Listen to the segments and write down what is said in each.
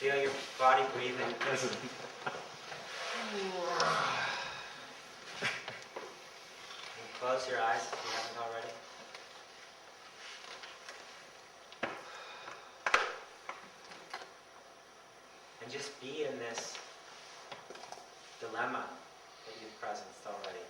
Feel your body breathing. Close your eyes if you haven't already. And just be in this dilemma that you've presenced already.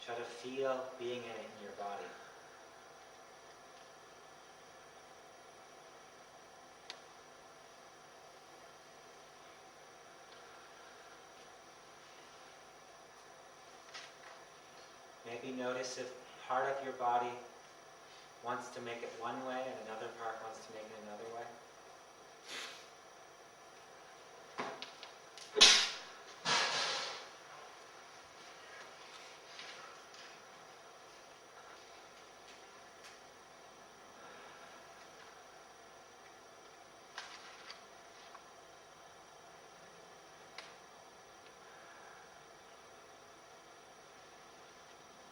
Try to feel being in it in your body. Maybe notice if part of your body wants to make it one way and another part wants to make it another way.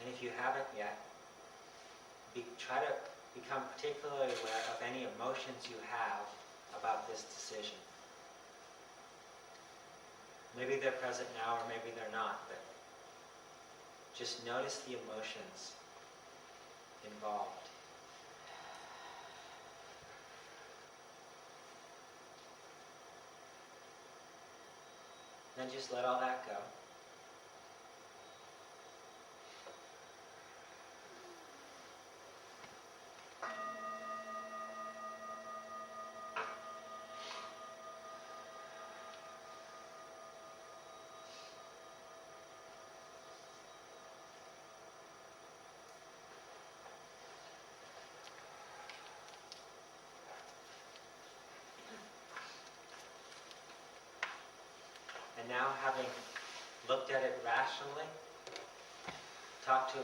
And if you haven't yet, try to become particularly aware of any emotions you have about this decision. Maybe they're present now or maybe they're not, but just notice the emotions involved. Then just let all that go. And now, having looked at it rationally, talked to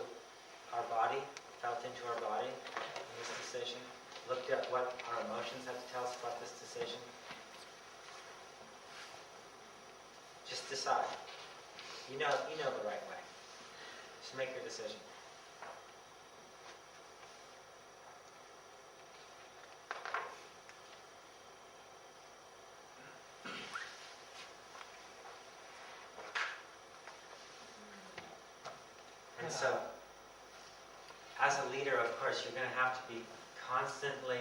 our body, felt into our body in this decision, looked at what our emotions have to tell us about this decision, just decide. You know the right way. Just make your decision. And so, as a leader, of course, you're going to have to be constantly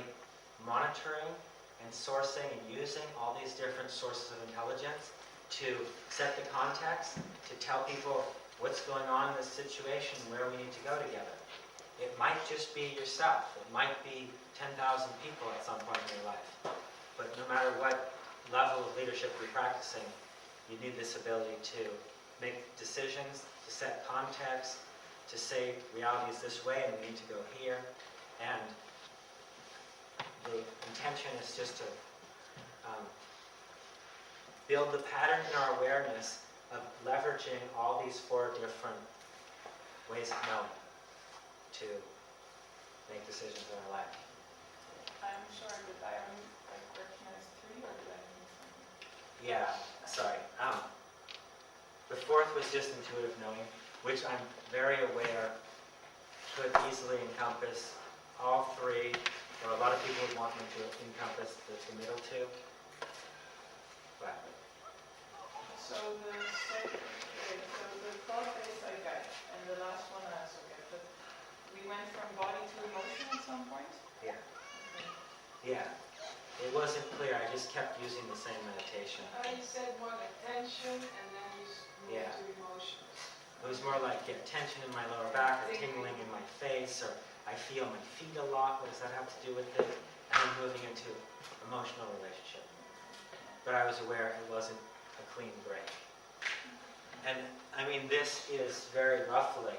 monitoring and sourcing and using all these different sources of intelligence to set the context, to tell people what's going on in this situation, where we need to go together. It might just be yourself. It might be 10,000 people at some point in your life. But no matter what level of leadership you're practicing, you need this ability to make decisions, to set context, to say reality is this way and we need to go here. And the intention is just to build the pattern in our awareness of leveraging all these 4 different ways of knowing to make decisions in our life. I'm sorry, did I recognize 3 or did I mean something? Yeah, sorry. The 4th was just intuitive knowing, which I'm very aware could easily encompass all 3, or a lot of people would want me to encompass the middle 2. But So the thought base I got, and the last one I also get, but we went from body to emotion at some point? yeah, Okay. yeah. It wasn't clear. I just kept using the same meditation. You said more like tension and then you moved Yeah. to emotions. It was more like get tension in my lower back or tingling in my face, or I feel my feet a lot. What does that have to do with it? And then moving into emotional relationship. But I was aware it wasn't a clean break. And I mean, this is very roughly,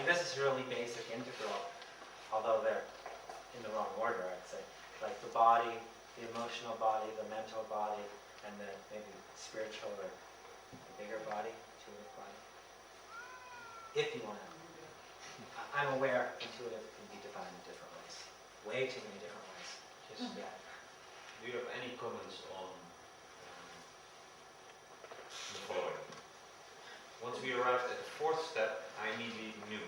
this is really basic integral, although they're in the wrong order, I'd say. Like the body, the emotional body, the mental body, and then maybe spiritual or the bigger body, intuitive body. If you want to. I'm aware intuitive can be defined in different ways. Way too many different ways. Just, yeah. Do you have any comments on the following? Once we arrived at the 4th step, I immediately knew.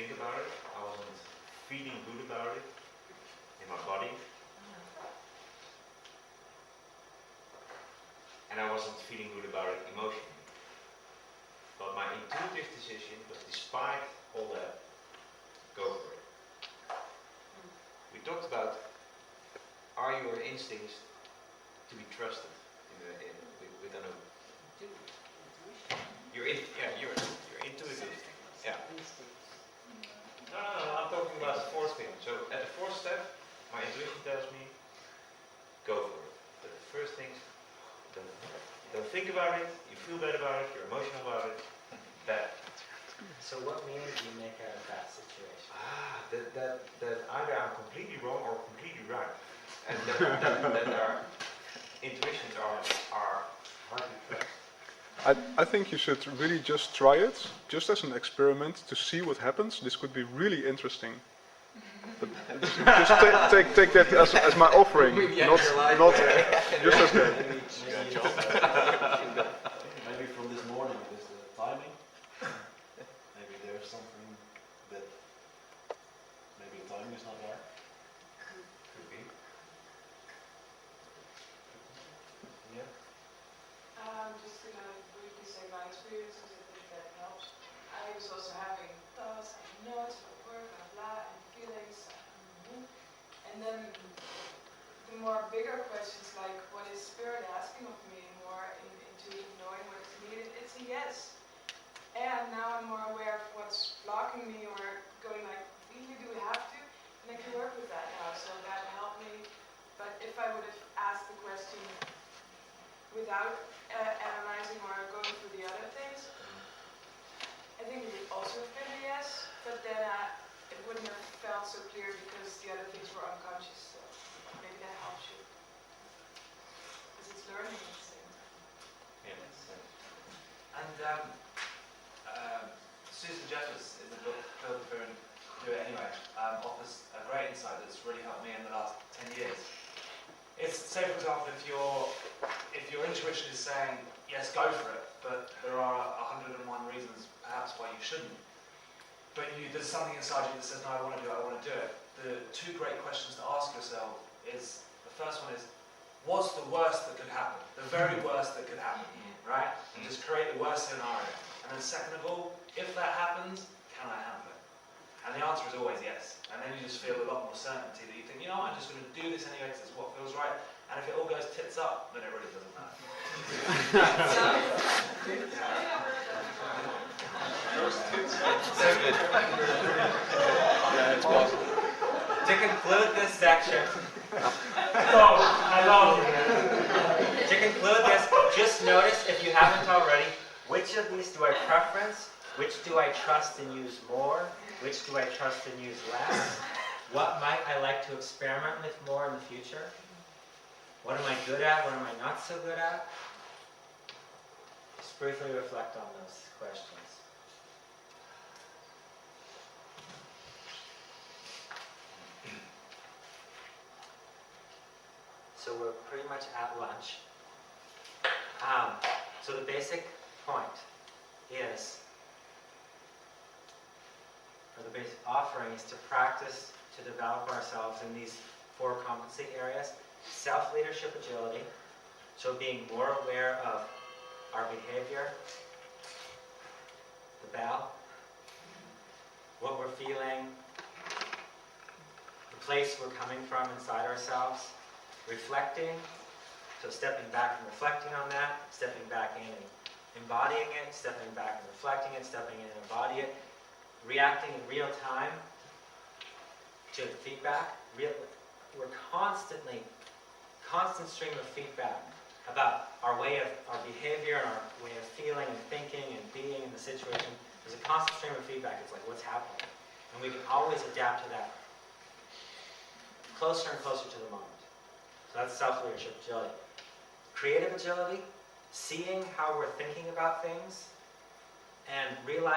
think about it. I wasn't feeling good about it in my body. And I wasn't feeling good about it emotionally. But my intuitive decision was, despite all that, go for it. We talked about, are your instincts to be trusted with an you're intuitive. Yeah. No, I'm talking about the fourth thing. So at the fourth step, my intuition tells me, go for it. But the first thing, don't think about it, you feel bad about it, you're emotional about it, bad. So what meaning do you make out of that situation? That either I'm completely wrong or completely right. And that our intuitions are hard to trust. I think you should really just try it, just as an experiment, to see what happens. This could be really interesting. But just take that as my offering, not just as that. Maybe from this morning it is the timing. Maybe there's something that maybe the timing is not right. Could be. Yeah. Just to briefly say my experiences, I think that helps. I was also having thoughts and notes about work, blah, and feelings. And then the more bigger questions like, what is spirit asking of me, more into knowing what is needed, it's a yes. And now I'm more aware of what's blocking me or going like, really, do we have to? And I can work with that now, so that helped me. But if I would have asked the question without analyzing or going through the other things, I think it would also have been a yes, but then it wouldn't have felt so clear because the other things were unconscious, so maybe that helps you. Because it's learning at the same time. Yeah, makes sense. And Susan Jeffers in the book Feel the Fear and Do It Anyway offers a great insight that's really helped me in the last 10 years. It's, say for example, if your intuition is saying, yes, go for it, but there are 101 reasons perhaps why you shouldn't. But there's something inside you that says, no, I want to do it, I want to do it. The two great questions to ask yourself is, the first one is, what's the worst that could happen? The very worst that could happen, right? And just create the worst scenario. And then second of all, if that happens, can I handle it? And the answer is always yes. And then you just feel a lot more certainty that you think, you know, I'm just going to do this anyway because it's what feels right. And if it all goes tits up, then it really doesn't matter. So good. To conclude this section, to conclude this, just notice, if you haven't already, which of these do I preference, which do I trust and use more, which do I trust and use less, what might I like to experiment with more in the future, what am I good at, what am I not so good at? Just briefly reflect on those questions. So we're pretty much at lunch. So the basic point is, or the basic offering is to practice to develop ourselves in these 4 competency areas. Self-leadership agility, so being more aware of our behavior, the bell, what we're feeling, the place we're coming from inside ourselves, reflecting, so stepping back and reflecting on that, stepping back in and embodying it, stepping back and reflecting it, stepping in and embody it, reacting in real time to feedback. We're constant stream of feedback about our behavior and our way of feeling and thinking and being in the situation. There's a constant stream of feedback. It's like, what's happening? And we can always adapt to that. Closer and closer to the moment. So that's self-leadership agility. Creative agility, seeing how we're thinking about things and realizing